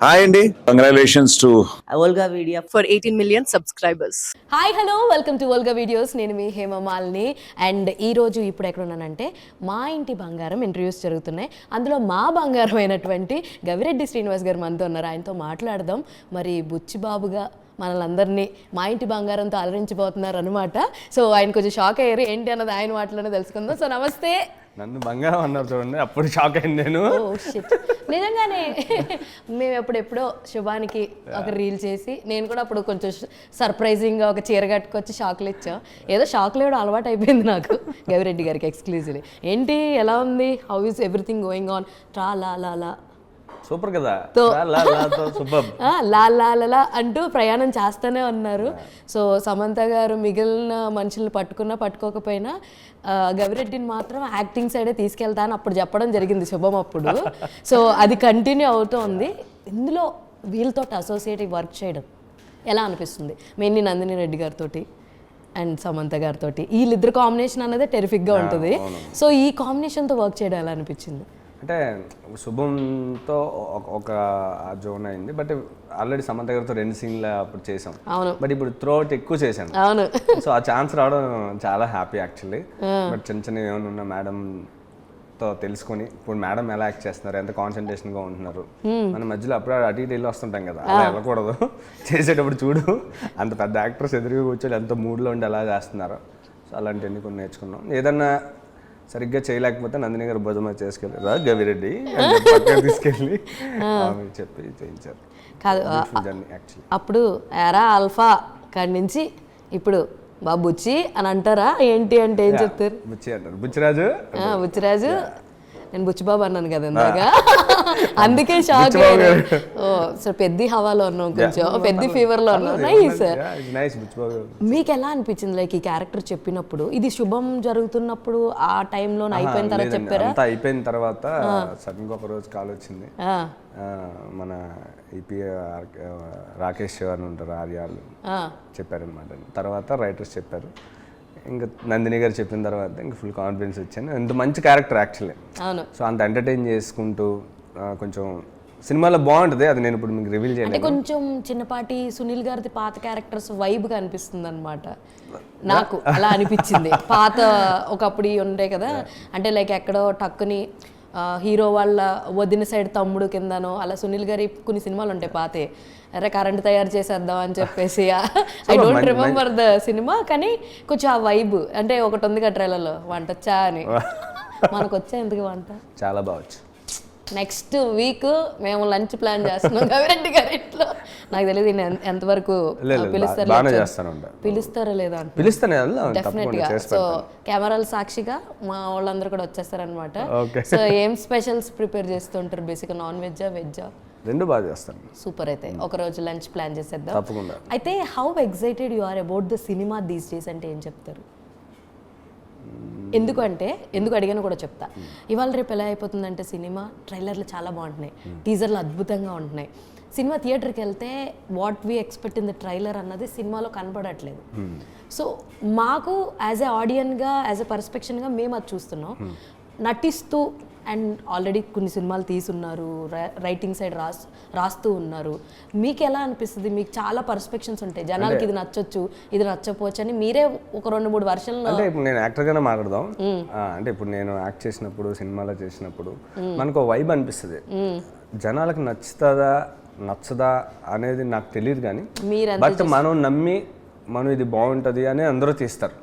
Hi అండి, congratulations to Olga Media for 18 million subscribers. Hi hello welcome to Olga videos. నేను మీ Hema Malini. And ఈరోజు ఇప్పుడు ఎక్కడ ఉన్నానంటే మా ఇంటి బంగారం ఇంటర్వ్యూస్ జరుగుతున్నాయి. అందులో మా బంగారం అయినటువంటి గవిరెడ్డి శ్రీనివాస్ గారు మనతో ఉన్నారు. ఆయనతో మాట్లాడదాం. మరి బుచ్చిబాబుగా మనల్ని మా ఇంటి బంగారంతో అలరించిపోతున్నారు అనమాట. సో ఆయన కొంచెం షాక్ అయ్యారు, ఏంటి అన్నది ఆయన మాటలోనే తెలుసుకుందాం. సో నమస్తే. నన్ను బంగారం అన్నారు చూడండి, అప్పుడు షాక్ అయింది నేను. నిజంగానే మేము ఎప్పుడెప్పుడో శుభానికి ఒక రీల్ చేసి నేను కూడా అప్పుడు కొంచెం సర్ప్రైజింగ్గా ఒక చీర కట్టుకొచ్చి షాక్లు ఇచ్చాం. ఏదో షాక్లు ఇవ్వడం అలవాటు అయిపోయింది నాకు గవిరెడ్డి గారికి ఎక్స్క్లూజివ్లీ. ఏంటి ఎలా ఉంది, how is everything going on, ట్రా లా లా లా సూపర్ కదా, సూపర్ లా అంటూ ప్రయాణం చేస్తూనే ఉన్నారు. సో సమంత గారు మిగిలిన మనుషుల్ని పట్టుకోకపోయినా గవిరెడ్డిని మాత్రం యాక్టింగ్ సైడే తీసుకెళ్తాను అప్పుడు చెప్పడం జరిగింది శుభం అప్పుడు. సో అది కంటిన్యూ అవుతూ ఉంది. ఇందులో వీళ్ళతో అసోసియేటివ్ వర్క్ చేయడం ఎలా అనిపిస్తుంది? మెయిన్లీ నందిని రెడ్డి గారితో అండ్ సమంత గారితో వీళ్ళిద్దరు కాంబినేషన్ అనేది టెరిఫిక్గా ఉంటుంది. సో ఈ కాంబినేషన్తో వర్క్ చేయడం ఎలా అనిపించింది? అంటే శుభంతో ఒక జోన్ అయింది, బట్ ఆల్రెడీ సమంత గారితో 2 సీన్లు అప్పుడు చేసాం. బట్ ఇప్పుడు త్రూ అవుట్ ఎక్కువ చేశాను. సో ఆ ఛాన్స్ రావడం చాలా హ్యాపీ యాక్చువల్లీ. బట్ చిన్న ఏమైనా ఉన్న మేడంతో తెలుసుకొని ఇప్పుడు మేడం ఎలా యాక్ట్ చేస్తున్నారు, ఎంత కాన్సన్ట్రేషన్గా ఉంటున్నారు, మన మధ్యలో అప్పుడు అటు ఇటు వెళ్ళి వస్తుంటాం కదా, అలా వెళ్ళకూడదు. చేసేటప్పుడు చూడు, అంత పెద్ద యాక్టర్స్ ఎదురుగా కూర్చొని ఎంత మూడ్లో ఉండి ఎలా చేస్తున్నారు. సో అలాంటివన్నీ కొన్ని నేర్చుకున్నాం. ఏదన్నా సరిగ్గా చేయలేకపోతే నందిని గారు భుజమ చేసుకెళ్ళారు గవిరెడ్డి తీసుకెళ్ళి చెప్పి చేయించారు. కాదు అప్పుడు ఎరా ఆల్ఫా కాడి నుంచి ఇప్పుడు బాబుచ్చి అని అంటారా ఏంటి అంటే ఏం చెప్తారు? బుచ్చి అంటారు. బుచ్చిరాజు నేను బుచ్చిబాబు అన్నాను కదా ఇందాక, అందుకే షాక్ అయ్యాను. ఓ సో పెద్ద హవాలో ఉన్నాం, కొంచెం పెద్ద ఫీవర్లో ఉన్నాం. నైస్. మీకు ఎలా అనిపించింది లైక్ ఈ క్యారెక్టర్ చెప్పినప్పుడు? ఇది శుభం జరుగుతున్నప్పుడు ఆ టైంలో అయిపోయిన తర్వాత చెప్పారా? అయిపోయిన తర్వాత సడన్గా ఒక రోజు కాల్ వచ్చింది. మన ఈపీ రాకేష్ అని ఉంటారు, ఆర్యాలు చెప్పారనమాట. తర్వాత రైటర్స్ చెప్పారు, ఇంకా నందిని గారు చెప్పిన తర్వాత ఇంకా ఫుల్ కాన్ఫిడెన్స్ వచ్చాను. ఎంత మంచి క్యారెక్టర్ యాక్చువల్లీ. సో అంత ఎంటర్టైన్ చేసుకుంటూ కొంచెం సినిమాలో బాగుంటుంది. అది నేను ఇప్పుడు మీకు రివీల్ చేయలేదు. కొంచెం చిన్నపాటి సునీల్ గారిది పాత క్యారెక్టర్స్ వైబ్గా అనిపిస్తుంది అనమాట. నాకు అలా అనిపించింది. పాత ఒకప్పుడు ఉండే కదా, అంటే లైక్ ఎక్కడో టక్కుని హీరో వాళ్ళ వదిన సైడ్ తమ్ముడు కిందనో అలా సునీల్ గారి కొన్ని సినిమాలు ఉంటాయి పాతే, అరే కరెంట్ తయారు చేసేద్దాం అని చెప్పేసి. I don't remember the cinema, కానీ కొంచెం ఆ వైబ్ అంటే ఒకటి ఉంది కదా ట్రైలర్లో, వంట వచ్చా అని. మనకు వచ్చా ఎందుకు వంట? చాలా బావచ్చు. నెక్స్ట్ వీక్ మేము లంచ్ ప్లాన్ చేస్తున్నాం గవిరెడ్డి గారి ఇంట్లో. నాకు తెలియదు ఎంతవరకు పిలుస్తారో లేదా డెఫినెట్గా. సో కెమెరాల సాక్షిగా మా వాళ్ళందరూ కూడా వచ్చేస్తారనమాట. సో ఏం స్పెషల్స్ ప్రిపేర్ చేస్తుంటారు బేసిక్గా? నాన్ వెజ్జా వెజ్జా? రెండు బాగా చేస్తాను. సూపర్. అయితే ఒకరోజు లంచ్ ప్లాన్ చేసేద్దాం తప్పకుండా. అయితే how excited you are about the cinema these days అంటే ఏం చెప్తారు? ఎందుకు అడిగాను కూడా చెప్తా. ఇవాళ రేపు ఎలా అయిపోతుందంటే సినిమా ట్రైలర్లు చాలా బాగుంటున్నాయి, టీజర్లు అద్భుతంగా ఉంటున్నాయి. సినిమా థియేటర్కి వెళ్తే what we expect in the trailer అన్నది సినిమాలో కనపడట్లేదు. సో మాకు యాజ్ ఎ ఆడియన్గా, యాజ్ ఎ పర్స్పెక్షన్గా మేము అది చూస్తున్నాం. నటిస్తూ అండ్ ఆల్రెడీ కొన్ని సినిమాలు తీసున్నారు, రైటింగ్ సైడ్ రాస్తూ ఉన్నారు. మీకు ఎలా అనిపిస్తుంది? మీకు చాలా పర్స్పెక్షన్స్ ఉంటాయి, జనాలకి ఇది నచ్చొచ్చు, ఇది నచ్చపోవచ్చు అని మీరే ఒక 2-3 వర్షన్లు. అంటే ఇప్పుడు నేను యాక్టర్గానే మాట్లాడదాం. అంటే ఇప్పుడు నేను యాక్ట్ చేసినప్పుడు, సినిమాలో చేసినప్పుడు మనకు వైబ్ అనిపిస్తుంది. జనాలకు నచ్చదా అనేది నాకు తెలియదు, కానీ బట్ మనం నమ్మి మనం ఇది బాగుంటుంది అని అందరూ తీస్తారు.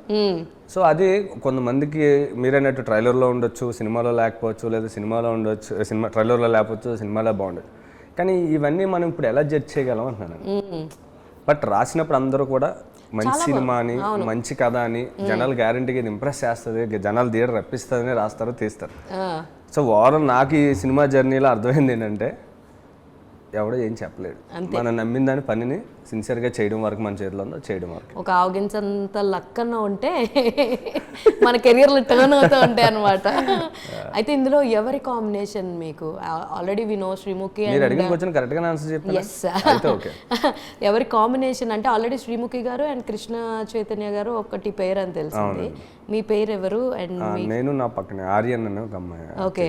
సో అది కొంతమందికి మీరైనట్టు ట్రైలర్లో ఉండొచ్చు, సినిమాలో లేకపోవచ్చు, లేదా సినిమాలో ఉండొచ్చు, ట్రైలర్లో లేకపోవచ్చు, సినిమాలో బాగుండదు. కానీ ఇవన్నీ మనం ఇప్పుడు ఎలా జడ్జ్ చేయగలం అంటున్నాను. బట్ రాసినప్పుడు అందరూ కూడా మంచి సినిమా అని, మంచి కథ అని, జనాలు గ్యారంటీగా ఇది ఇంప్రెస్ చేస్తుంది, జనాలు థియేటర్ రప్పిస్తుందని రాస్తారు, తీస్తారు. సో ఓవరాల్ నాకు ఈ సినిమా జర్నీలో అర్థమైంది ఏంటంటే ఎవడో ఏం చెప్పలేడు, మనం నమ్మిన దాని పనిని సిన్సియర్గా చేయడం వరకు మన చేతిలో ఉందో చేయడం వరకు. ఒక ఆవగించంత లక్కన ఉంటే మన కెరియర్లో టర్న్ అవుతూ ఉంటాయి అనమాట. అయితే ఇందులో ఎవరి కాంబినేషన్ మీకు? Already we know Sreemukhi. కరెక్ట్గా ఆన్సర్ చెప్పాను. ఎస్, ఎవరి కాంబినేషన్ అంటే ఆల్రెడీ శ్రీముఖి గారు అండ్ కృష్ణ చైతన్య గారు ఒకటి పేరు అని తెలిసింది. మీ పేరు ఎవరు? అండ్ నేను నా పక్కనే ఆర్యన్ అనే ఒక అమ్మాయి. ఓకే.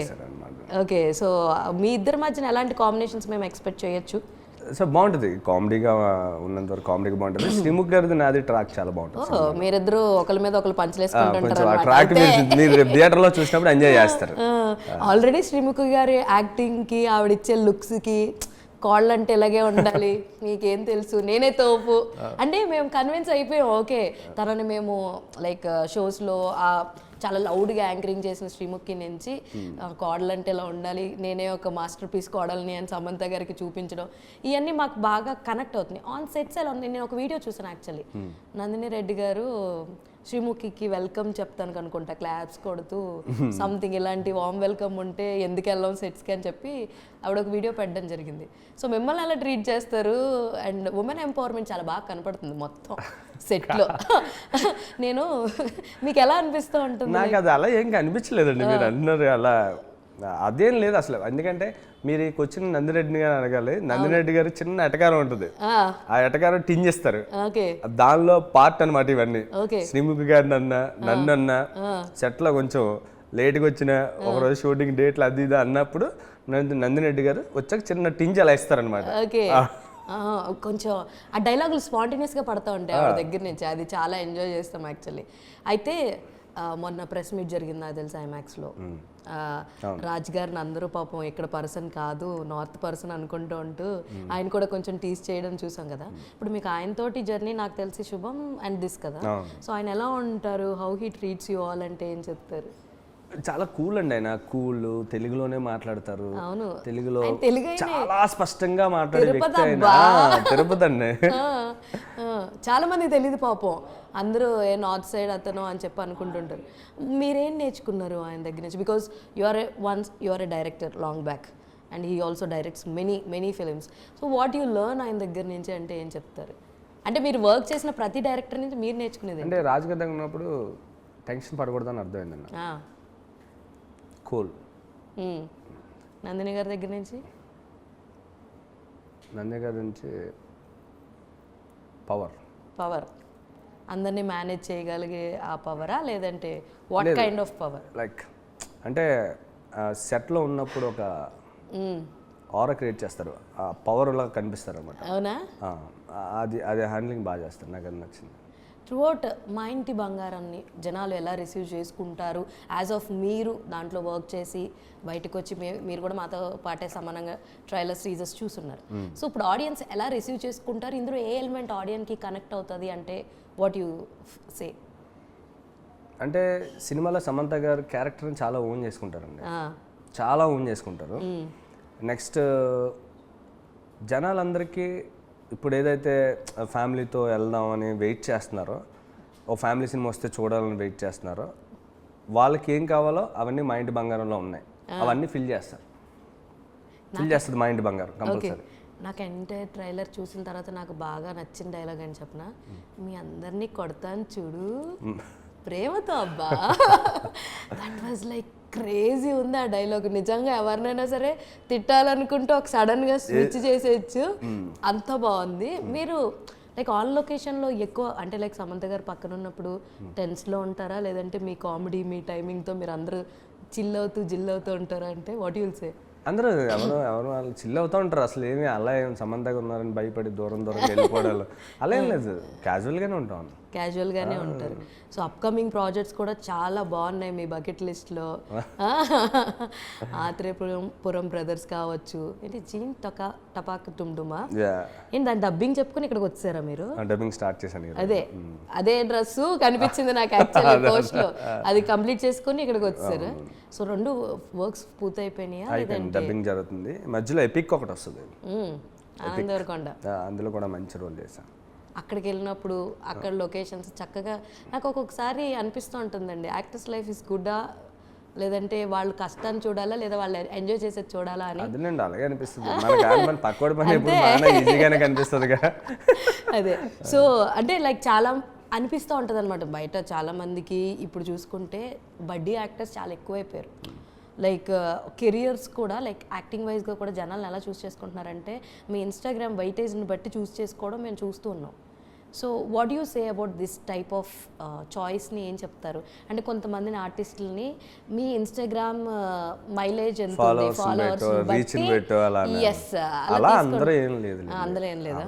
ఓకే, సో మీ ఇద్దరి మధ్యన ఎలాంటి కాంబినేషన్స్ మేము ఎక్స్పెక్ట్ చేయొచ్చు? సో బాగుంటుంది, కామెడీగా ఉన్నంత వరకు కామెడీగా బాగుంటుంది. శ్రీముఖ్ గారిది నాది ట్రాక్ చాలా బాగుంటుంది. మీరిద్దరు ఒకరి మీద ఒకరు కొంచెం ఆ పంచలేసుకుంటుంటారు. ట్రాక్ మీరు రేపు థియేటర్లో చూసినప్పుడు ఎంజాయ్ చేస్తారు. ఆల్రెడీ శ్రీముఖి గారి యాక్టింగ్కి ఆవిడిచ్చే లుక్స్కి కాళ్ళంటే ఇలాగే ఉండాలి, మీకేం తెలుసు, నేనే తోపు అంటే మేము కన్విన్స్ అయిపోయాం. ఓకే, తనని మేము లైక్ షోస్లో చాలా లౌడ్గా యాంకరింగ్ చేసిన శ్రీముఖి నుంచి కోడలంటే ఇలా ఉండాలి, నేనే ఒక మాస్టర్ పీస్ కోడల్ని అని సమంత గారికి చూపించడం, ఇవన్నీ మాకు బాగా కనెక్ట్ అవుతున్నాయి. ఆన్ సెట్స్ ఎలా ఉంది, నేను ఒక వీడియో చూసాను యాక్చువల్లీ. నందిని రెడ్డి గారు శ్రీముఖికి వెల్కమ్ చెప్తాను అనుకుంటా, క్లాప్స్ కొడుతూ సంథింగ్ ఇలాంటి వామ్ వెల్కమ్ ఉంటే ఎందుకు వెళ్ళాం సెట్స్కి అని చెప్పి ఆవిడ ఒక వీడియో పెట్టడం జరిగింది. సో మిమ్మల్ని అలా ట్రీట్ చేస్తారు అండ్ ఉమెన్ ఎంపవర్మెంట్ చాలా బాగా కనపడుతుంది మొత్తం సెట్లో. నేను మీకు ఎలా అనిపిస్తూ ఉంటుంది? నాకు అది అలా ఏం కనిపించలేదండి, మీరు అంటున్నారు అలా అదేం లేదు అసలు. ఎందుకంటే మీరు వచ్చిన నందిరెడ్డి గారు అడగాలి. నందిరెడ్డి గారు చిన్న ఎటకారం ఉంటుంది, ఆ ఎటకారం టింజేస్తారు, దానిలో పార్ట్ అనమాట ఇవన్నీ. శ్రీముఖి గారిని నన్ను అన్న సెట్ లో కొంచెం లేట్గా వచ్చిన ఒకరోజు షూటింగ్ డేట్లు అది ఇది అన్నప్పుడు నందిరెడ్డి గారు వచ్చాక చిన్న టింజ్ అలా ఇస్తారనమాట. కొంచెం ఆ డైలాగులు స్పాంటేనియస్గా పడతా ఉంటాయి ఆవిడ దగ్గర నుంచి, అది చాలా ఎంజాయ్ చేస్తాం యాక్చువల్లీ. అయితే మొన్న ప్రెస్ మీట్ జరిగింది నాకు తెలుసు ఐమాక్స్లో. రాజ్ గారిని అందరూ పాపం ఇక్కడ పర్సన్ కాదు నార్త్ పర్సన్ అనుకుంటూ ఉంటూ ఆయన కూడా కొంచెం టీస్ చేయడం చూసాం కదా. ఇప్పుడు మీకు ఆయనతోటి జర్నీ నాకు తెలిసి శుభం అండ్ దిస్ కదా, సో ఆయన ఎలా ఉంటారు, how he treats you all అంటే ఏం చెప్తారు? చాలా కూల్ అండి ఆయన, కూల్, తెలుగులోనే మాట్లాడతారు. అవును, తెలుగులో చాలా స్పష్టంగా మాట్లాడే వ్యక్తి ఆయన. తిరుపతి అండి. చాలా మంది తెలియదు పాపం, అందరూ ఏ నార్త్ సైడ్ అతను అని చెప్పి అనుకుంటుంటారు. మీరేం నేర్చుకున్నారు ఆయన దగ్గర నుంచి? Because you are a director long back and he also directs many films. So what you learn ఆయన దగ్గర నుంచి అంటే ఏం చెప్తారు? అంటే మీరు వర్క్ చేసిన ప్రతి డైరెక్టర్ నుంచి మీరు నేర్చుకునేది అంటే రాజు గారి ఉన్నప్పుడు టెన్షన్ పడకూడదని అర్థమైందన్న. కూల్. నందిని గారి దగ్గర నుంచి? నందిని గారి నుంచి పవర్, అందరినీ మేనేజ్ చేయగలిగే ఆ పవరా, లేదంటే what kind of power? Like అంటే సెట్లో ఉన్నప్పుడు ఒక ఆరా క్రియేట్ చేస్తారు, ఆ పవర్ లాగా కనిపిస్తారు అనమాట. అవునా? అది హ్యాండ్లింగ్ బాగా చేస్తారు, నాకు అది నచ్చింది. త్రూఅవుట్ మా ఇంటి బంగారాన్ని జనాలు ఎలా రిసీవ్ చేసుకుంటారు యాజ్ ఆఫ్ మీరు దాంట్లో వర్క్ చేసి బయటకు వచ్చి మీరు కూడా మాతో పాటే సమానంగా ట్రైలర్స్ టీజర్స్ చూస్తున్నారు. సో ఇప్పుడు ఆడియన్స్ ఎలా రిసీవ్ చేసుకుంటారు, ఇందులో ఏ ఎలిమెంట్ ఆడియన్స్కి కనెక్ట్ అవుతుంది అంటే వాట్ యు సే? అంటే సినిమాలో సమంత గారు క్యారెక్టర్ని చాలా ఓన్ చేసుకుంటారండి, చాలా ఓన్ చేసుకుంటారు. నెక్స్ట్ జనాలందరికీ ఇప్పుడు ఏదైతే ఫ్యామిలీతో వెళ్దామని వెయిట్ చేస్తున్నారో, ఓ ఫ్యామిలీ సినిమా వస్తే చూడాలని వెయిట్ చేస్తున్నారో, వాళ్ళకి ఏం కావాలో అవన్నీ మా ఇంటి బంగారంలో ఉన్నాయి, అవన్నీ ఫిల్ చేస్తుంది మా ఇంటి బంగారం కంపల్సరీ. నాకు ఎంటైర్ ట్రైలర్ చూసిన తర్వాత నాకు బాగా నచ్చిన డైలాగ్ అని చెప్పిన, మీ అందరినీ కొడతాను చూడు ప్రేమతో అబ్బా. దట్ వాజ్ లైక్ క్రేజీ ఉంది ఆ డైలాగ్. నిజంగా ఎవరినైనా సరే తిట్టాలనుకుంటే ఒక సడన్గా స్విచ్ చేసేయచ్చు, అంత బాగుంది. మీరు లైక్ ఆన్ లొకేషన్లో ఎక్కువ అంటే లైక్ సమంత గారు పక్కన ఉన్నప్పుడు టెన్స్లో ఉంటారా, లేదంటే మీ కామెడీ మీ టైమింగ్తో మీరు అందరూ జిల్ అవుతూ ఉంటారా? అంటే వాట్ యు విల్ సే? అందరూ ఎవరు వాళ్ళు చిల్ అవుతూ ఉంటారు, అసలు ఏమి అలా ఏం సమంతగా ఉన్నారని భయపడి దూరం వెళ్ళిపోవడాలు అలా ఏం లేదు, క్యాజువల్గానే ఉంటారు. సో అప్కమింగ్ ప్రాజెక్ట్స్ కూడా చాలా బాగున్నాయి మీ బకెట్ లిస్ట్లో. ఆత్రేయపురం బ్రదర్స్ కావచ్చు, ఏంటి జీన్ టపాక్ టుమ్డుమా, ఏంటి దాని డబ్బింగ్ చెప్పుకొని ఇక్కడికి వచ్చారా మీరు? డబ్బింగ్ స్టార్ట్ చేశాను. అదే డ్రెస్ కనిపించింది నాకు యాక్చువల్లీ పోస్ట్లో, అది కంప్లీట్ చేసుకొని ఇక్కడికి వచ్చారు. So 2 works పూర్తయిపోయినాయా? డబ్బింగ్ జరుగుతుంది, మధ్యలో ఎపిక్ ఒకటి వస్తుంది ఆనందవరకొండ, అందులో కూడా మంచి రోల్ చేశాను. అక్కడికి వెళ్ళినప్పుడు అక్కడ లొకేషన్స్ చక్కగా నాకు ఒక్కొక్కసారి అనిపిస్తూ ఉంటుందండి, యాక్టర్స్ లైఫ్ ఇస్ గుడ్డా లేదంటే వాళ్ళు కష్టాన్ని చూడాలా లేదా వాళ్ళు ఎంజాయ్ చేసేది చూడాలా అని. అదేనండి, అలాగే అనిపిస్తుంది. పక్కోడి పని ఎప్పుడు ఈజీగానే కనిపిస్తుంది కదా. అదే సో అంటే లైక్ చాలా అనిపిస్తూ ఉంటుంది అనమాట. బయట చాలా మందికి ఇప్పుడు చూసుకుంటే బడ్డీ యాక్టర్స్ చాలా ఎక్కువైపోయారు. లైక్ కెరియర్స్ కూడా లైక్ యాక్టింగ్ వైజ్గా కూడా జనాలను ఎలా చూస్ చేసుకుంటున్నారంటే మీ ఇన్స్టాగ్రామ్ వెయిటేజ్ని బట్టి చూస్ చేసుకోవడం మేము చూస్తూ ఉన్నాం. So what you say about this type of చాయిస్ని ఏం చెప్తారు? అంటే కొంతమందిని ఆర్టిస్టులని మీ ఇన్స్టాగ్రామ్ మైలేజ్ ఎంత ఫాలోవర్స్ రీచ్ పెట్టు అలా అలా అందరూ ఏం లేదు అందులో ఏం లేదా?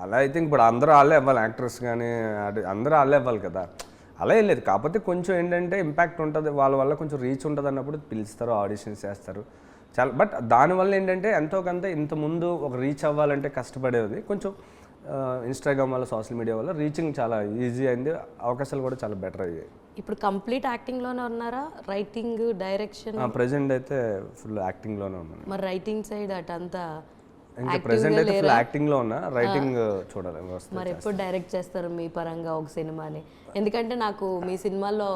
అలా అయితే ఇప్పుడు అందరూ వాళ్ళే అవ్వాలి, యాక్టర్స్ కానీ అందరూ వాళ్ళే అవ్వాలి కదా, అలా ఏం లేదు. కాకపోతే కొంచెం ఏంటంటే ఇంపాక్ట్ ఉంటుంది వాళ్ళ వల్ల, కొంచెం రీచ్ ఉంటుంది అన్నప్పుడు పిలుస్తారు, ఆడిషన్స్ చేస్తారు చాలా. బట్ దానివల్ల ఏంటంటే ఎంతో కొంత ఇంత ముందు ఒక రీచ్ అవ్వాలంటే కష్టపడేది, కొంచెం ఇన్స్టాగ్రామ్ వల్ల, సోషల్ మీడియా వల్ల రీచింగ్ చాలా ఈజీ అయింది, అవకాశాలు కూడా చాలా బెటర్ అయ్యాయి. ఇప్పుడు కంప్లీట్ యాక్టింగ్లోనే ఉన్నారా? Writing, direction? ప్రెజెంట్ అయితే ఫుల్ యాక్టింగ్లోనే ఉన్నాను. మరి రైటింగ్ సైడ్ అటంతా ఇంకా ప్రెసెంట్ అయితే ఫుల్ యాక్టింగ్లో ఉన్నా, రైటింగ్ చూడాలి వస్తుంది. మరి ఎప్పుడు డైరెక్ట్ చేస్తారు మీ పరంగా ఒక సినిమాని? ఎందుకంటే నాకు మీ సినిమాల్లో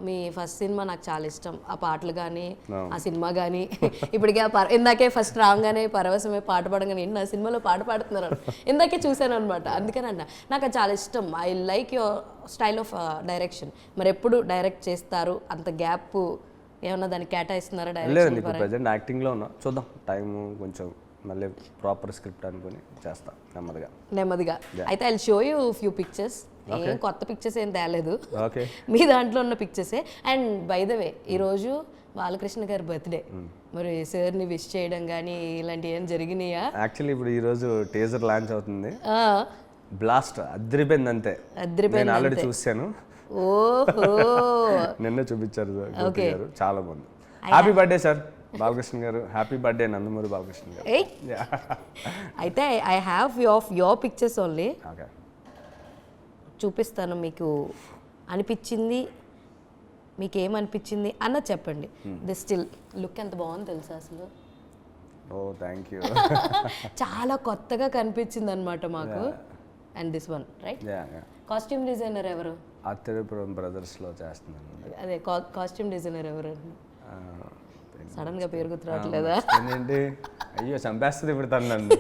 మీ ఫస్ట్ సినిమా నాకు చాలా ఇష్టం, ఆ పాటలు కానీ ఆ సినిమా కానీ. ఇప్పటికే ఇందాకే ఫస్ట్ రాగానే పరవశమే పాట పాడగానే నా సినిమాలో పాట పాడుతున్నారు ఇందాకే చూశాను అనమాట. అందుకని అన్న నాకు అది చాలా ఇష్టం. I like your style of direction. మరి ఎప్పుడు డైరెక్ట్ చేస్తారు? అంత గ్యాప్ ఏమన్నా దానికి కేటాయిస్తున్నారా? లేదు, ఇప్పుడు ప్రెసెంట్ యాక్టింగ్లో ఉన్నా, చూద్దాం టైం కొంచెం మళ్ళీ ప్రాపర్ స్క్రిప్ట్ అనుకుని చేస్తా నెమ్మదిగా. అయితే I show you few pictures. ఏం కొత్త పిక్చర్స్ ఏం తేలేదు, ఓకే, మీ దాంట్లో ఉన్న పిక్చర్సే. అండ్ బై ద వే ఈరోజు బాలకృష్ణ గారి బర్త్డే, మరి సార్ని విష్ చేయడం కానీ ఇలాంటివి ఏం జరిగినాయా? యాక్చువల్లీ ఇప్పుడు ఈరోజు టీజర్ లాంచ్ అవుతుంది, బ్లాస్ట్ అదిరిపోయింది అంతే. నేను ఆల్రెడీ చూసాను, ఓహో నిన్న చూపించారు గోపి గారు, చాలా బాగుంది. హ్యాపీ బర్త్డే సార్ బాలకృష్ణ గారు, హ్యాపీ బర్త్డే నందమూరి బాలకృష్ణ గారు. అయితే I have your pictures only, okay, చూపిస్తాను. మీకు అనిపించింది, మీకు ఏమనిపించింది అన్నది చెప్పండి. ది స్టిల్ లుక్ ఎంత బాగుంది తెలుసా అసలు? ఓ థ్యాంక్ యూ. చాలా కొత్తగా కనిపించింది అనమాట మాకు. And this one right, costume designer ఎవరు? అత్తరేపురం బ్రదర్స్లో చేస్తున్నాను. అదే కాస్ట్యూమ్ డిజైనర్ ఎవరు? సడన్ గా పేరు గుర్తురావట్లేదా? ఏంటి, అయ్యో చంపేస్తుంది ఇప్పుడు తను నన్ను.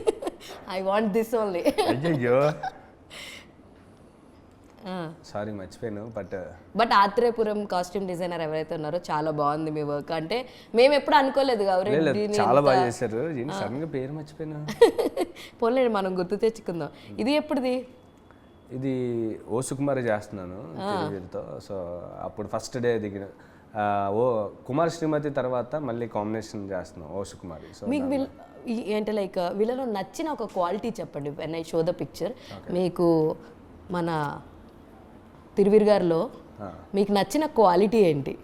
I want this only. అయ్యో సారీ మర్చిపోయాను. బట్ ఆత్రేయపురం కాస్ట్యూమ్ డిజైనర్ ఎవరైతే ఉన్నారో చాలా బాగుంది మీ వర్క్. అంటే మేము ఎప్పుడు అనుకోలేదు గౌరెడ్డి, చాలా బాగా చేశారు. సడన్ గా పేరు మర్చిపోయాను. పోలే మనం గుర్తు తెచ్చుకుందాం. ఇది ఎప్పుడుది? ఇది ఓ సుకుమారి చేస్తున్నాను వీరితో. సో అప్పుడు ఫస్ట్ డే దిగిన ఓ కుమార్ శ్రీమతి తర్వాత మళ్ళీ కాంబినేషన్ చేస్తున్నాం ఓ సుకుమారి. సో మీకు ఏంటి లైక్ వీళ్ళలో నచ్చిన ఒక క్వాలిటీ చెప్పండి. When I show the picture, మీకు మన తిరువీర్ గారిలో మీకు నచ్చిన క్వాలిటీ ఏంటి?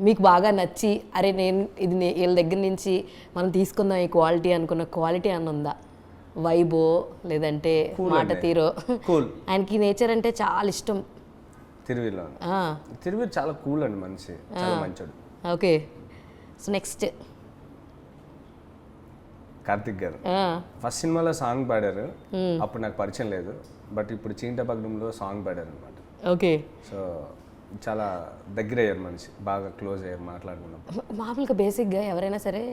మీకు బాగా నచ్చి అరే నేను ఇది వీళ్ళ దగ్గర నుంచి మనం తీసుకుందాం ఈ క్వాలిటీ అనుకున్న క్వాలిటీ అని ఉందా? వైబో లేదంటే మాట తీరో? ఆయనకి నేచర్ అంటే చాలా ఇష్టం. తిరువీర్లో తిరువీర్ చాలా కూల్ అండి, మనిషి చాలా మంచోడు. ఓకే, సో నెక్స్ట్ కార్తిక్ గారు ఫస్ట్ సినిమాలో సాంగ్ పాడారు, అప్పుడు నాకు పరిచయం లేదు. బట్ ఇప్పుడు చీంటపగ్నంలో సాంగ్ పాడారు అనమాట. ఓకే, సో చాలా దగ్గర అయ్యారు మనిషి, బాగా క్లోజ్ అయ్యారు మాట్లాడుకున్నప్పుడు. మామూలుగా బేసిక్గా ఎవరైనా సరే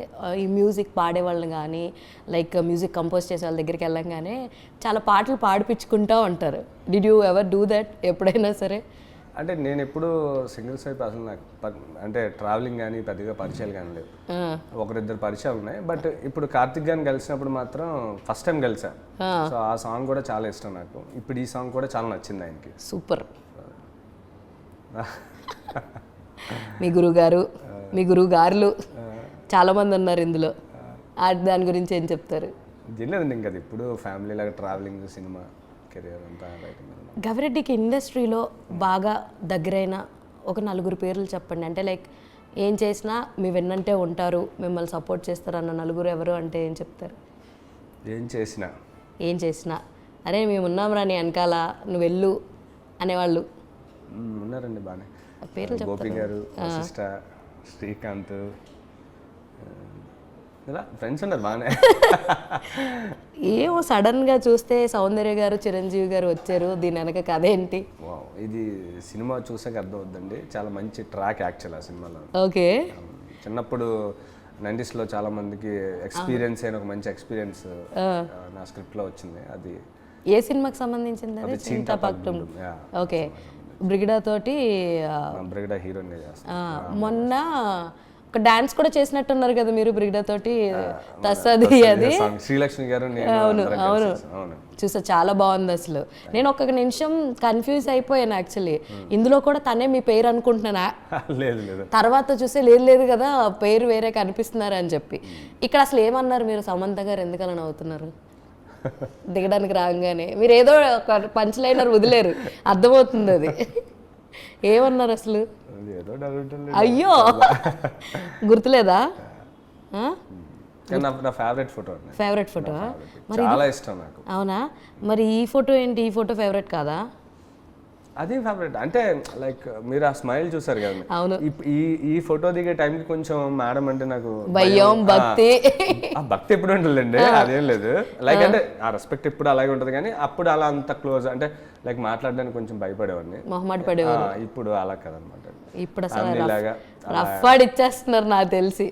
ఈ మ్యూజిక్ పాడేవాళ్ళని కానీ లైక్ మ్యూజిక్ కంపోజ్ చేసే వాళ్ళ దగ్గరికి వెళ్ళంగానే చాలా పాటలు పాడిపించుకుంటూ ఉంటారు. Did you ever do that ఎప్పుడైనా సరే? అంటే నేను ఎప్పుడు సింగిల్స్ వైపు అసలు నాకు అంటే ట్రావెలింగ్ కానీ పెద్దగా పరిచయాలు కానీ లేవు. ఒకరిద్దరు పరిచయాలు ఉన్నాయి. బట్ ఇప్పుడు కార్తిక్ గారిని కలిసినప్పుడు మాత్రం ఫస్ట్ టైం కలిసా. సో ఆ సాంగ్ కూడా చాలా ఇష్టం నాకు. ఇప్పుడు ఈ సాంగ్ కూడా చాలా నచ్చింది ఆయనకి. సూపర్. మీ గురువుగారు, మీ గురువు గారులు చాలామంది ఉన్నారు ఇందులో, దాని గురించి ఏం చెప్తారు? తెలియదండి ఇంకా, అది ఇప్పుడు ఫ్యామిలీ లాగా ట్రావెలింగ్, సినిమా కెరియర్ అంతా రైటింగ్. గవిరెడ్డికి ఇండస్ట్రీలో బాగా దగ్గరైన ఒక నలుగురు పేర్లు చెప్పండి. అంటే లైక్ ఏం చేసినా మీ వెన్నంటే ఉంటారు, మిమ్మల్ని సపోర్ట్ చేస్తారు అన్న నలుగురు ఎవరు అంటే ఏం చెప్తారు? ఏం చేసినా అరే మేము ఉన్నాం రా నీ వెనకాల, నువ్వు వెళ్ళు అనేవాళ్ళు ఉన్నారండి బాగానే. పేర్లు గోపి గారు, వశిష్ఠ, శ్రీకాంత్, ఇలా ఫ్రెండ్స్ ఉన్నారు బాగానే. ఏమో సడన్గా చూస్తే సౌందర్య గారు, చిరంజీవి గారు వచ్చారు, దీని వెనక కథ ఏంటి? ఇది సినిమా చూసాక అర్థం అవుతుందండి, చాలా మంచి ట్రాక్ యాక్చువల్ ఆ సినిమాలో. ఓకే, చిన్నప్పుడు 90sలో చాలా మందికి ఎక్స్పీరియన్స్ అయిన ఒక మంచి ఎక్స్పీరియన్స్ నా స్క్రిప్ట్లో వచ్చింది. అది ఏ సినిమాకి సంబంధించింది? అది చింతపగ్నం. ఓకే, బ్రిగిడా తోటి బ్రిగిడా హీరోయిన్ చేస్తాను. మొన్న ఒక డాన్స్ కూడా చేసినట్టున్నారు కదా మీరు బ్రిగడా తోటి, తస్సది అది. శ్రీలక్ష్మి గారు నేను అవును అందరం అవును కలిసి చేసాం. అవును చూసా, చాలా బాగుంది అసలు. నేను ఒక్క నిమిషం కన్ఫ్యూజ్ అయిపోయాను యాక్చువల్లీ, ఇందులో కూడా తనే మీ పేరు అనుకుంటున్నానా, లేదు లేదు తర్వాత చూస్తే లేదు లేదు కదా పేరు వేరే కనిపిస్తున్నారు అని చెప్పి. ఇక్కడ అసలు ఏమన్నారు మీరు, సమంత గారు ఎందుకలా నవ్వుతున్నారు దిగడానికి రాగానే? మీరు ఏదో ఒక పంచ్ లైనర్ వదిలేరు, అర్థమవుతుంది అది. ఏమన్నారు అసలు? అది ఏదో డౌట్ అయ్యో గుర్తులేదా? నా ఫేవరెట్ ఫోటో అండి, ఫేవరెట్ ఫోటో? చాలా ఇష్టం నాకు. అవునా? మరి ఈ ఫోటో ఏంటి, ఈ ఫోటో ఫేవరెట్ కాదా? అది ఫేవరెట్ అంటే లైక్ మీరు ఆ స్మైల్ చూసారు కదా, అవును. ఈ ఫోటో దిగే టైంకి కొంచెం మేడం అంటే నాకు భయం, భక్తి. ఆ భక్తి ఎప్పుడు ఉంటుందండి, అదేం లేదు. లైక్ అంటే ఆ రెస్పెక్ట్ ఎప్పుడు అలాగే ఉంటుంది, కానీ అప్పుడు అలా అంత క్లోజ్ అంటే లైక్ మాట్లాడడానికి కొంచెం భయపడేవాడిని, మొహమాట పడేవారు. ఇప్పుడు అలా కదనమాట. ఇప్పుడు అసలు అన్నిలాగా రఫ్ ఆడి ఇచ్చేస్తున్నారు నాకు తెలిసి.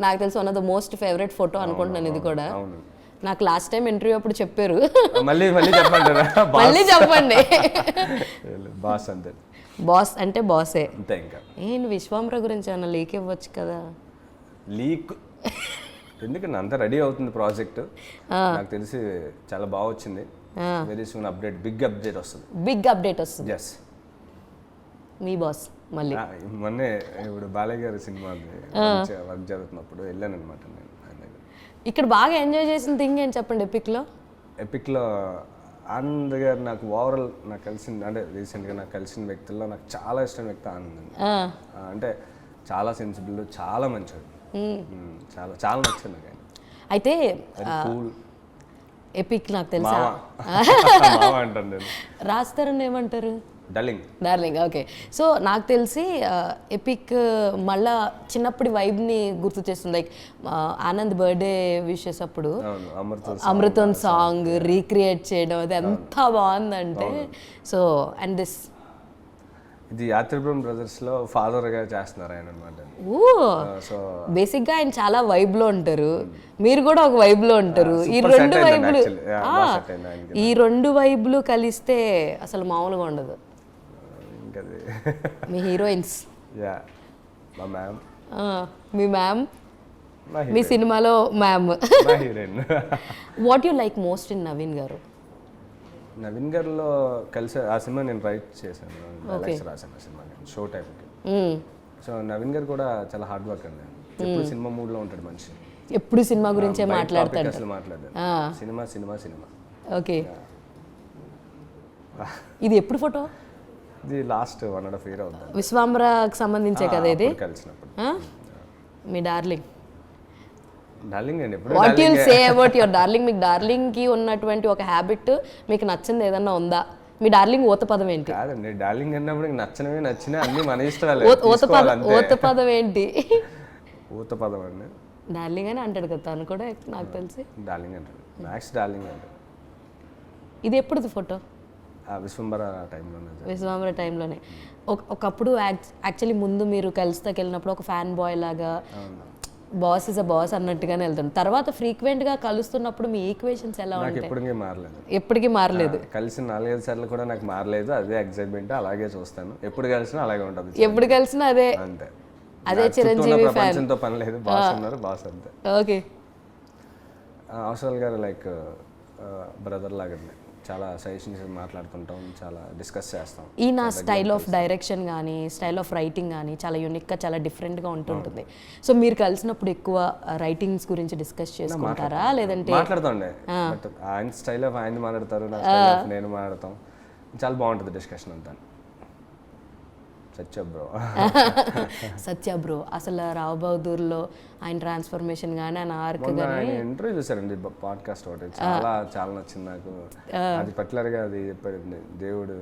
నాకు తెలిసి one of the most favourite photo అనుకుంటున్నాను ఇది కూడా. అవును. నాకు లాస్ట్ టైం ఇంటర్వ్యూ అప్పుడు చెప్పారు. మళ్ళీ చెప్పంటారా? మళ్ళీ చెప్పండి. బాస్ అంతే, బాస్ అంటే బాసే అంతే. ఇంకా నువ్వు విశ్వాంబర గురించి ఏమన్నా లీక్ ఇవ్వచ్చు కదా? లీక్ ఎందుకంటే అంత రెడీ అవుతుంది ప్రాజెక్ట్, నాకు తెలిసి చాలా బాగా వచ్చింది. Very soon update, big update వస్తుంది. బిగ్ అప్డేట్ వస్తుంది. ఎస్, మీ బాస్ మళ్ళీ మొన్నే ఇప్పుడు బాలయ్య గారి సినిమా వర్క్ జరుగుతున్నప్పుడు వెళ్ళాను అనమాట నేను ఆయన దగ్గర. ఇక్కడ బాగా ఎంజాయ్ చేసిన థింగ్ ఏంటి చెప్పండి ఎపిక్లో? ఎపిక్లో ఆనంద్ గారు నాకు ఓవరాల్ నాకు కలిసిన అంటే రీసెంట్గా నాకు కలిసిన వ్యక్తుల్లో నాకు చాలా ఇష్టమైన వ్యక్తి ఆనంద్ అండి. అంటే చాలా సెన్సిబుల్, చాలా మంచివాడు, చాలా చాలా నచ్చింది నాకు ఆయన. అయితే కూల్ ఎపిక్ నాకు తెలుసా అంటాను నేను. రాస్తారని ఏమంటారు? డార్లింగ్. ఓకే. సో నాకు తెలిసి ఎపిక్ మళ్ళా చిన్నప్పటి వైబ్ని గుర్తు చేస్తుంది. లైక్ ఆనంద్ బర్త్డే విషెస్ అప్పుడు అమృతం సాంగ్ రీక్రియేట్ చేయడం, అది ఎంత బాగుందంటే. సో అండ్ దిస్ ఇది యాత్రిపురం బ్రదర్స్ లో ఫాదర్ గా చేస్తున్నారు ఆయన అనమాట. సో బేసిక్ గా ఆయన చాలా వైబ్ లో ఉంటారు, మీరు కూడా ఒక వైబ్ లో ఉంటారు. ఈ రెండు వైబ్లు కలిస్తే అసలు మామూలుగా ఉండదు. మీ హీరోయిన్స్, మీ మ్యామ్, మీ సినిమాలో ma'am. What you like most in Naveen గారు? నవీన్ గారిలో కలిసి ఆ సినిమా నేను రైట్ చేశాను, రాశాను సినిమా షో టైప్కి. సో నవీన్ గారు కూడా చాలా హార్డ్ వర్క్ అండి, ఎప్పుడు సినిమా మూడ్లో ఉంటాడు మనిషి, ఎప్పుడు సినిమా గురించే మాట్లాడతాడు. అసలు మాట్లాడారు సినిమా సినిమా సినిమా. ఓకే. ఇది ఎప్పుడు ఫోటో? ఇది లాస్ట్ 1.5 year అవుతుంది. విశ్వాంబరాకి సంబంధించే కదా ఇది? కలిసినప్పుడు. మీ డార్లింగ్ అండి. What you'll say about your darling? మీకు డార్లింగ్ కి ఉన్నటువంటి ఒక హ్యాబిట్, మీకు నచ్చింది ఏదన్నా ఉందా? మీ డార్లింగ్ ఊత పదం ఏంటి? కాదండి, డార్లింగ్ అన్నప్పుడు నచ్చినవి నచ్చినా అన్ని మన ఇష్టాలే. ఊత పదం ఏంటి? ఊత పదం అండి, డార్లింగ్ అని అంటాడు కదా తను కూడా, నాకు తెలిసి డార్లింగ్ అంటాడు, మ్యాక్స్ డార్లింగ్ అంటాడు. ఇది ఎప్పుడుది ఫోటో? విశ్వంబర టైంలోనే. ఒకప్పుడు యాక్చువల్లీ ముందు మీరు కలిసికి వెళ్ళినప్పుడు ఒక ఫ్యాన్ బాయ్ లాగా, బాస్ ఇస్ అ బాస్ అన్నట్టుగానే వెళ్తుంది. తర్వాత ఫ్రీక్వెంట్గా కలుస్తున్నప్పుడు మీ ఈక్వేషన్స్ ఎలా ఉంటాయి? ఎప్పటికీ మారలేదు. కలిసి 4-5 సార్లు కూడా నాకు మారలేదు, అదే ఎక్సైట్మెంట్, అలాగే చూస్తాను. ఎప్పుడు కలిసినా అలాగే ఉంటుంది, ఎప్పుడు కలిసినా అదే అంతే. అదే చిరంజీవి ఫ్యాన్, పని లేదు, బాస్ ఉన్నారు, బాస్ అంతే. ఓకే. అవసరాలు గారు లైక్ బ్రదర్ లాగా చాలా సజెషన్స్ మాట్లాడుతుంటాం, చాలా డిస్కస్ చేస్తాం. ఈ నా స్టైల్ ఆఫ్ డైరెక్షన్ కానీ స్టైల్ ఆఫ్ రైటింగ్ కానీ చాలా యూనిక్గా, చాలా డిఫరెంట్గా ఉంటుంటుంది. సో మీరు కలిసినప్పుడు ఎక్కువ రైటింగ్స్ గురించి డిస్కస్ చేసుకుంటారా, లేదంటే? మాట్లాడుతుండే, ఆయన స్టైల్ ఆఫ్ ఆయన మాట్లాడతారు, నా స్టైల్ ఆఫ్ నేను మాట్లాడతాం, చాలా బాగుంటుంది డిస్కషన్ అంతా. సత్య బ్రో అసలు రావు బహదూర్లో ఆయన ట్రాన్స్ఫర్మేషన్ కానీ ఆయన ఆర్క్ కానీ ఇంటర్వ్యూ చూసారండి, పాడ్కాస్ట్ ఒకటి చాలా చాలా నచ్చింది నాకు. అది పర్టికులర్గా అది చెప్పాడు, దేవుడు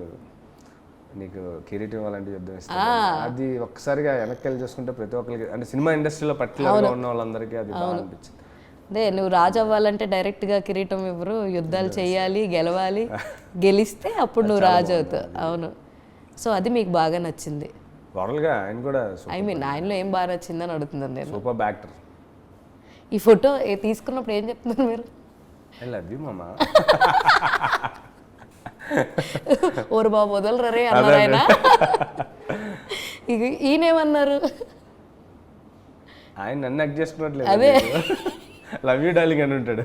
నీకు కిరీటం ఇవ్వాలంటే యుద్ధం ఇస్తాడు. అది ఒక్కసారిగా వెనక్కి వెళ్ళి చూసుకుంటే ప్రతి ఒక్కరికి, అంటే సినిమా ఇండస్ట్రీలో పర్టికులర్గా ఉన్న వాళ్ళందరికీ అది బాగా అనిపించింది. అదే నువ్వు రాజు అవ్వాలంటే డైరెక్ట్గా కిరీటం ఇవ్వరు, యుద్ధాలు చేయాలి, గెలవాలి, గెలిస్తే అప్పుడు నువ్వు రాజు అవుతావు. అవును. సో అది మీకు బాగా నచ్చింది. ఆయన కూడా ఆయనలో ఏం బాగా నచ్చిందని అడుగుతున్నాను నేను. Super actor. ఈ ఫోటో తీసుకున్నప్పుడు ఏం చెప్తున్నారు మీరు? ఐ లవ్ యు మామా. ఓరు బాబు వదలరే అన్నారు ఆయన. ఈయనేమన్నారు? ఆయన నన్ను యాక్ట్ చేసుకున్నట్లేదు అదే. లవ్ యూ డార్లింగ్ అని ఉంటాడు.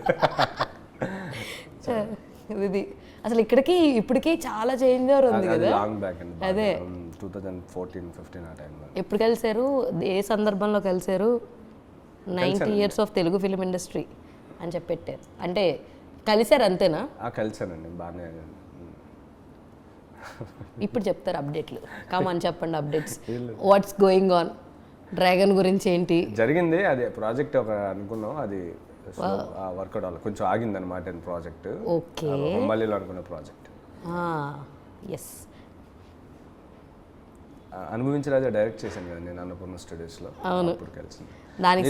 ఇది అసలు ఇక్కడికి ఇప్పటికి చాలా చేంజ్ ఉంది కదా. లాంగ్ బ్యాక్ అండి, అదే 2014-15 ఆ టైంలో. ఎప్పుడు కలిసారు, ఏ సందర్భంలో కలిసారు? 90 years of Telugu film industry అని చెప్పి పెట్టారు. అంటే కలిసారు అంతేనా? కలిసానండి బాగానే. ఇప్పుడు చెప్తారు అప్డేట్లు, కామని చెప్పండి updates. What's going on, dragon గురించి ఏంటి జరిగింది? అదే ప్రాజెక్ట్ ఒక అనుకున్నాం, అది వర్కౌట్ అవ్వాలి, కొంచెం ఆగింది అనమాట ప్రాజెక్ట్. ఓకే, హంబాలీలో అనుకున్న ప్రాజెక్ట్. ఎస్, అనుభవించరాజా డైరెక్ట్ చేశాను కదా నేను అన్నపూర్ణ స్టూడియోస్లో. అప్పుడు కలిసింది. దానికి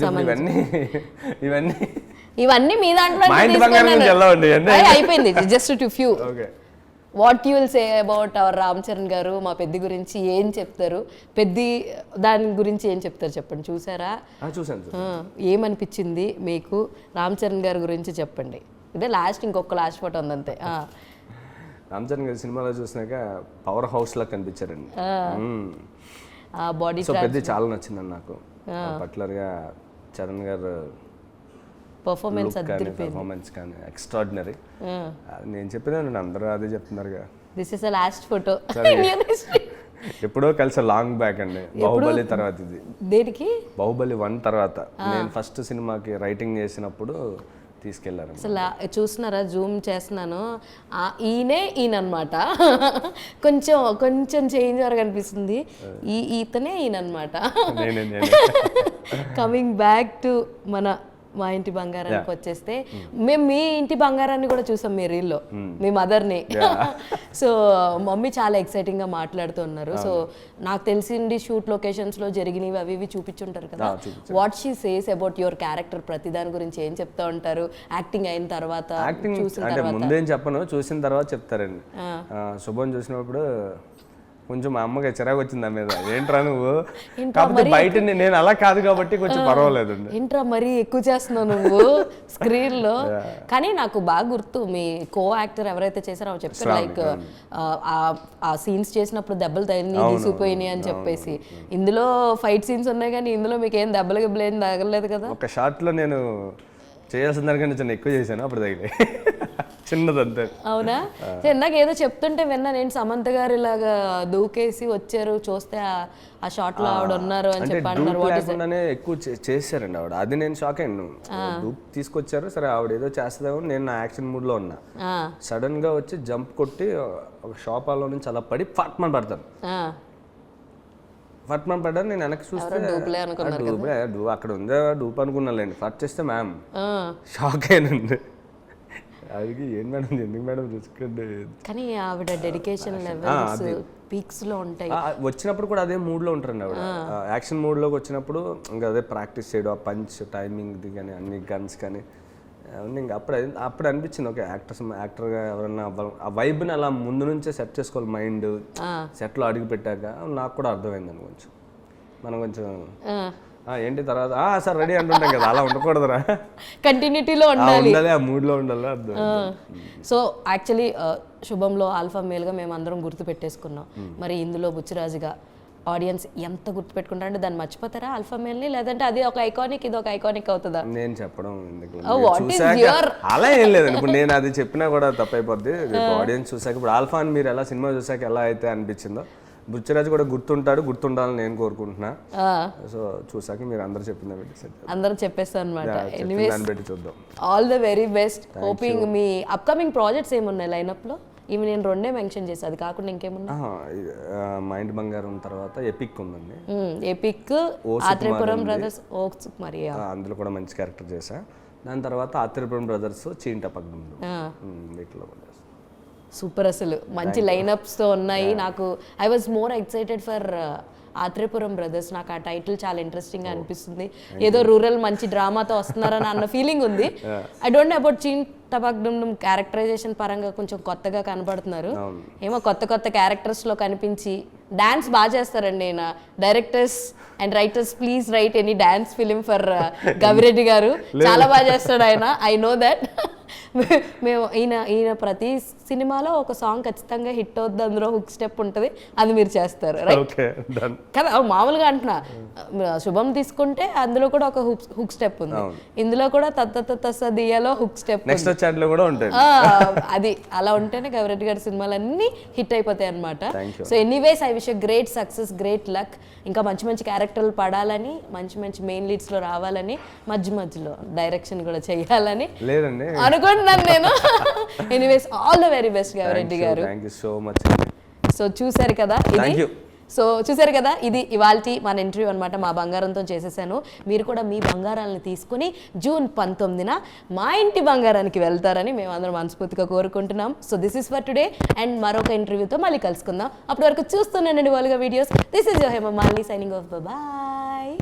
ఇవన్నీ మీ దాంట్లో మా ఇంటి బంగారం గురించి వెళ్ళవండి. అయిపోయింది. Just to few, okay. What you will say about our Ram Charan గారు? మా పెద్ది గురించి ఏం చెప్తారు? పెద్ది దాని గురించి ఏం చెప్తారు చెప్పండి. చూసారా? చూసాను. ఏమనిపించింది మీకు రామ్ చరణ్ గారి గురించి చెప్పండి. ఇదే లాస్ట్, ఇంకొక లాస్ట్ ఫోటో ఉంది అంతే. రామ్ చరణ్ గారి సినిమాలో చూసినాక పవర్ హౌస్ లా కనిపించారండి. బాడీ సో పెద్ద చాలా నచ్చిందండి నాకు. పర్టికులర్గా చరణ్ గారు పర్ఫార్మెన్స్ కానీ ఎక్స్ట్రాడినరీ. నేను చెప్పేదాన్ని, అందరూ అదే చెప్తున్నారుగా. This is the last photo. ఎప్పుడో కలిసి లాంగ్ బ్యాక్ అండి, బాహుబలి తర్వాత. ఇది దేనికి? బాహుబలి 1 తర్వాత. నేను ఫస్ట్ సినిమాకి రైటింగ్ చేసినప్పుడు తీసుకెళ్లారు. అసలు చూస్తున్నారా, జూమ్ చేస్తున్నాను, ఈయన అనమాట. కొంచెం చేంజ్ వరకు అనిపిస్తుంది. ఈతనే ఈయన అనమాట. కమింగ్ బ్యాక్ టు మా ఇంటి బంగారానికి వచ్చేస్తే, మేము మీ ఇంటి బంగారాన్ని కూడా చూసాం మీ రీల్లో, మీ మదర్ని. సో మమ్మీ చాలా ఎక్సైటింగ్గా మాట్లాడుతున్నారు. సో నాకు తెలిసింది షూట్ లొకేషన్స్లో జరిగినవి అవి ఇవి చూపించుంటారు కదా. What she says about your character, ప్రతి దాని గురించి ఏం చెప్తా ఉంటారు? యాక్టింగ్ అయిన తర్వాత, చూసిన తర్వాత? ముందేం చెప్పను, చూసిన తర్వాత చెప్తారండి. శుభం చూసినప్పుడు కొంచెం మా అమ్మకి చిరాకు వచ్చింది ఆ మీద. ఏంట్రా నువ్వు, కాకపోతే బయట నేను అలా కాదు కాబట్టి కొంచెం పర్వాలేదు. ఏంట్రా మరీ ఎక్కువ చేస్తున్నావు నువ్వు స్క్రీన్ లో. కానీ నాకు బాగా గుర్తు, మీ కో యాక్టర్ ఎవరైతే చేశారో అవి చెప్పారు, లైక్ ఆ సీన్స్ చేసినప్పుడు దెబ్బలు తీసిపోయినాయి అని చెప్పేసి. ఇందులో ఫైట్ సీన్స్ ఉన్నాయి కానీ ఇందులో మీకు ఏం దెబ్బలు గిబ్బలు ఏం తగలేదు కదా? ఒక షాట్ లో నేను చేయాల్సిన దానికంటే చిన్న ఎక్కువ చేశాను, అప్పుడు తగిలే చిన్నదంతే. అవునా? ఇందాక ఏదో చెప్తుంటే విన్నా నేను, సమంత గారు ఇలాగా దూకేసి వచ్చారు, చూస్తే ఆ షాట్ లో ఆవిడ ఉన్నారు అని చెప్పి అంటున్నారు. ఎక్కువ చేశారండి ఆవిడ, అది నేను షాక్ అయ్యాను. దూక్ తీసుకొచ్చారు, సరే ఆవిడ ఏదో చేస్తుందేమో, నేను నా యాక్షన్ మూడ్ లో ఉన్నా. సడన్ గా వచ్చి జంప్ కొట్టి ఒక షాప్ లో నుంచి అలా పడి ఫట్మన్ పడతాను. ఫట్మన్ పడ్డాను, నేను వెనక్కి చూస్తే అక్కడ ఉందే డూప్ అనుకున్నాలేండి. ఫట్ చేస్తే మ్యామ్, షాక్ అయ్యానండి. అది ఏం మేడం, ఎందుకు మేడం రిస్క్? కానీ ఆవిడ డెడికేషన్ లెవెల్స్ పీక్స్ లో ఉంటాయి. వచ్చినప్పుడు కూడా అదే మూడ్ లో ఉంటారండి ఆవిడ. యాక్షన్ మూడ్ లోకి వచ్చినప్పుడు ఇంకా అదే ప్రాక్టీస్ చేయడం, ఆ పంచ్ టైమింగ్ కానీ అన్ని గన్స్ కానీ ఇంకా అప్పుడు అనిపించింది, ఓకే యాక్టర్గా ఎవరన్నా ఆ వైబ్ని అలా ముందు నుంచే సెట్ చేసుకోవాలి మైండ్. సెట్లో అడుగు పెట్టాక నాకు కూడా అర్థమైందండి కొంచెం. మనం కొంచెం ఏంటి తర్వాత సార్ రెడీ అంటుంటాం కదా, అలా ఉండకూడదురా, కంటిన్యూటీలో ఉండాలి, ఆ మూడ్లో ఉండాలి అర్థం. సో యాక్చువల్లీ శుభంలో ఆల్ఫా మేల్గా మేము అందరం గుర్తు పెట్టేసుకున్నాం. మరి ఇందులో బుచ్చిరాజుగా ఆడియన్స్ ఎంత గుర్తు పెట్టుకుంటారు? అంటే దాన్ని మర్చిపోతారా ఆల్ఫా మేల్ని, లేదంటే అది ఒక ఐకానిక్ ఇది ఒక ఐకానిక్ అవుతుందా? నేను చెప్పడం అలా ఏం లేదండి. ఇప్పుడు నేను అది చెప్పినా కూడా తప్పైపోద్ది. ఆడియన్స్ చూసాక, ఇప్పుడు ఆల్ఫా అని మీరు ఎలా సినిమా చూసాక ఎలా అయితే అనిపించిందో, బుచ్చిరాజు కూడా గుర్తుంటాడు, గుర్తుండాలని నేను కోరుకుంటున్నా. సో చూసాక మీరు అందరూ అందరూ చెప్పేస్తాను అనమాట. చూద్దాం. All the very best. Hoping me upcoming projects ఏమున్నాయి లైనప్ లో? ఇవి నేను రెండే మెన్షన్ చేసి, అది కాకుండా ఇంకేమున్నా? మా ఇంటి బంగారం తర్వాత ఎపిక్ ఉందండి. ఎపిక్, ఆత్రేయపురం బ్రదర్స్, ఓ మరి అందులో కూడా మంచి క్యారెక్టర్ చేశా. దాని తర్వాత ఆత్రేయపురం బ్రదర్స్, చీంటపగ్నం, వీటిలో సూపర్. అసలు మంచి లైనప్స్తో ఉన్నాయి. నాకు I was more excited for Atreyapuram brothers. నాకు ఆ టైటిల్ చాలా ఇంట్రెస్టింగ్గా అనిపిస్తుంది. ఏదో రూరల్ మంచి డ్రామాతో వస్తున్నారని అన్న ఫీలింగ్ ఉంది. ఐ డోంట్ నో అబౌట్ చీంటపగ్నం క్యారెక్టరైజేషన్ పరంగా కొంచెం కొత్తగా కనబడుతున్నారు. ఏమో కొత్త క్యారెక్టర్స్లో కనిపించి డాన్స్ బాగా చేస్తారండి. నా directors and writers please write any dance film for Gavireddy garu. చాలా బాగా చేస్తాడు ఆయన, ఐ నో దట్. మేము ఈయన ప్రతి సినిమాలో ఒక సాంగ్ ఖచ్చితంగా హిట్ అవుద్ది, అందులో హుక్ స్టెప్ ఉంటుంది, అది మీరు చేస్తారు రైట్ ఓకే డన్. కదా. మామూలుగా అంటున్నా, శుభం తీసుకుంటే అందులో కూడా ఒక హుక్ స్టెప్ ఉంది, ఇందులో కూడా దియాలో హుక్ స్టెప్ నెక్స్ట్ వచ్చేట్లో కూడా ఉంటాయి. అది అలా ఉంటేనే గౌరెడ్డి గారి సినిమాలన్నీ హిట్ అయిపోతాయి అనమాట. Thank you. So anyways I wish great success, great luck, ఇంకా మంచి మంచి క్యారెక్టర్లు పడాలని, మంచి మంచి మెయిన్ లీడ్స్లో రావాలని, మధ్యలో డైరెక్షన్ కూడా చేయాలని లేదండి, అనుకుంటున్నాను నేను. Anyways all the very best Gowreddy garu. Thank you so much. So చూసారు కదా Thank ఇది, you. సో చూసారు కదా ఇది ఇవాల్టి మన ఇంటర్వ్యూ అనమాట. మా బంగారంతో చేసేసాను. మీరు కూడా మీ బంగారాలను తీసుకుని జూన్ 19న మా ఇంటి బంగారానికి వెళ్తారని మేము అందరం మనస్ఫూర్తిగా కోరుకుంటున్నాం. So this is for today, and మరొక ఇంటర్వ్యూతో మళ్ళీ కలుసుకుందాం. అప్పటి వరకు చూస్తున్నానండి వాళ్ళగా videos. This is your Hema Malini signing off, bye.